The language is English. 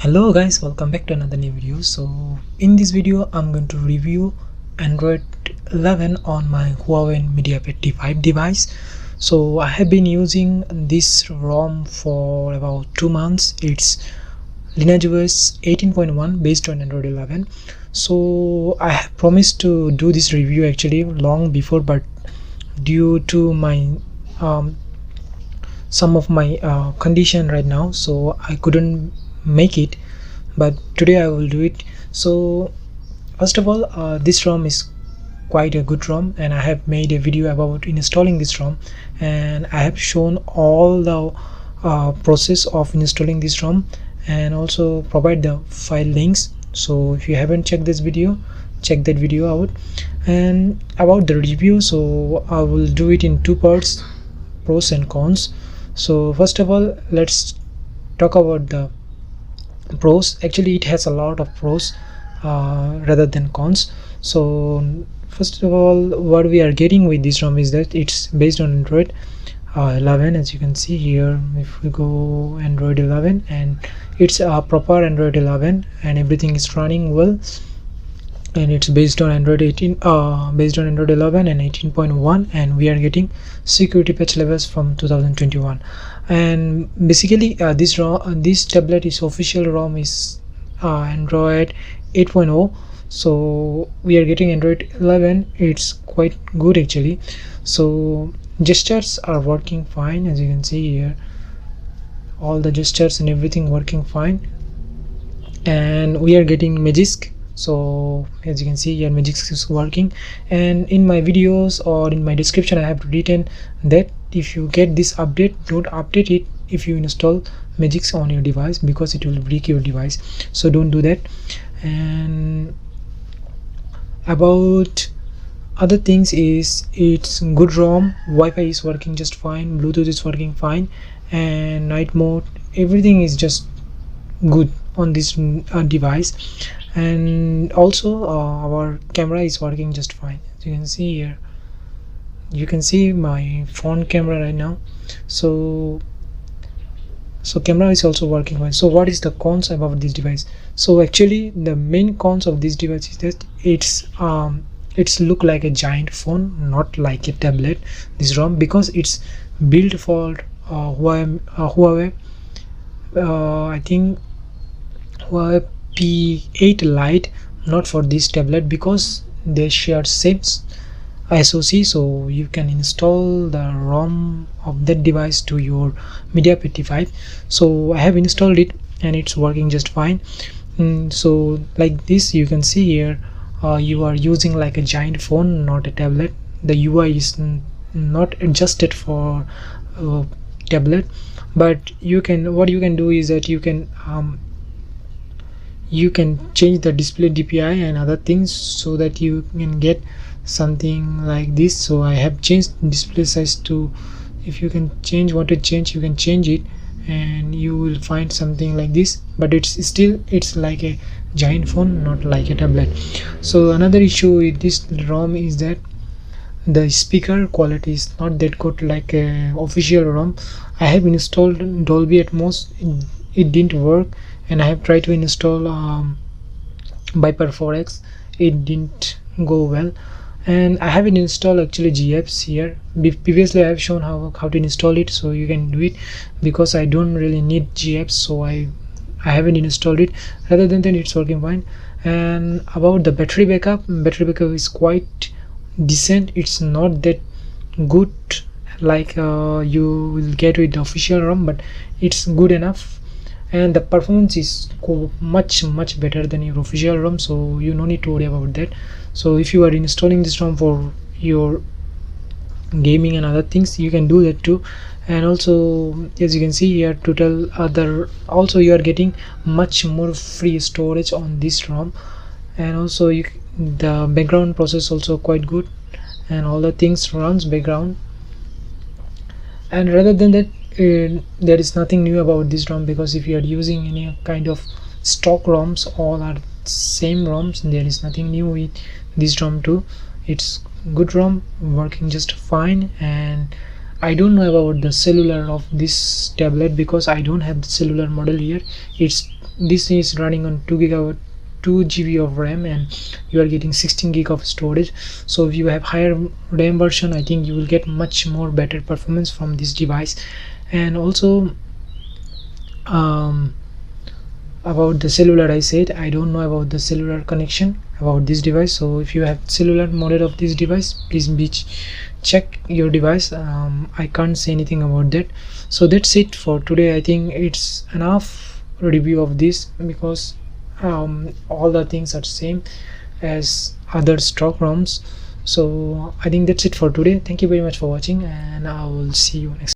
Hello guys, welcome back to another new video. So in this video I'm going to review Android 11 on my Huawei Mediapad T5 device. So I have been using this ROM for about 2 months. It's Lineage OS 18.1 based on Android 11. So I have promised to do this review actually long before, but due to my some of my condition right now, so I couldn't make it, but today I will do it. So first of all, this ROM is quite a good ROM, and I have made a video about installing this ROM, and I have shown all the process of installing this ROM and also provide the file links. So if you haven't checked this video, check that video out. And about the review, so I will do it in two parts, pros and cons. So first of all, let's talk about the pros. Actually it has a lot of pros rather than cons. So first of all, what we are getting with this ROM is that it's based on Android 11, as you can see here. If we go Android 11, and it's a proper Android 11 and everything is running well, and it's based on Android 18 based on Android 11 and 18.1, and we are getting security patch levels from 2021. And basically this tablet is official ROM is Android 8.0, so we are getting Android 11. It's quite good actually. So gestures are working fine, as you can see here, all the gestures and everything working fine. And we are getting Magisk. So as you can see here, Magisk is working, and in my videos or in my description I have written that if you get this update, don't update it if you install Magisk on your device, because it will break your device, so don't do that. And about other things is it's good ROM, Wi-Fi is working just fine, Bluetooth is working fine, and night mode, everything is just good on this device. And also our camera is working just fine, as you can see here. You can see my phone camera right now. So camera is also working fine. So what is the cons about this device? So actually the main cons of this device is that it's look like a giant phone, not like a tablet, this ROM, because it's built for Huawei I think Huawei P8 Lite, not for this tablet, because they share same SoC, so you can install the ROM of that device to your Mediapad T5. So I have installed it and it's working just fine. So like this, you can see here, you are using like a giant phone, not a tablet. The UI is not adjusted for tablet, but what you can do is that you can change the display DPI and other things so that you can get something like this. So I have changed display size to, if you can change, want to change, you can change it, and you will find something like this, but it's like a giant phone, not like a tablet. So another issue with this ROM is that the speaker quality is not that good like a official ROM. I have installed Dolby Atmos, it didn't work, and I have tried to install Viper 4X, it didn't go well. And I haven't installed actually GApps here. Previously I have shown how to install it, so you can do it, because I don't really need GApps, so I haven't installed it. Rather than that, it's working fine. And about the battery backup is quite decent. It's not that good like you will get with the official ROM, but it's good enough. And the performance is much better than your official ROM, so you no need to worry about that. So if you are installing this ROM for your gaming and other things, you can do that too. And also, as you can see here, total other, also you are getting much more free storage on this ROM. And also the background process also quite good, and all the things runs background. And rather than that, there is nothing new about this ROM, because if you are using any kind of stock ROMs, all are same ROMs, there is nothing new with this ROM too. It's good ROM, working just fine. And I don't know about the cellular of this tablet because I don't have the cellular model here. This is running on 2 GB of RAM, and you are getting 16 gig of storage. So if you have higher RAM version, I think you will get much more better performance from this device. And also about the cellular, I said I don't know about the cellular connection about this device. So if you have cellular model of this device, please check your device. I can't say anything about that. So that's it for today. I think it's enough review of this because all the things are same as other stock ROMs. So I think that's it for today. Thank you very much for watching, and I will see you next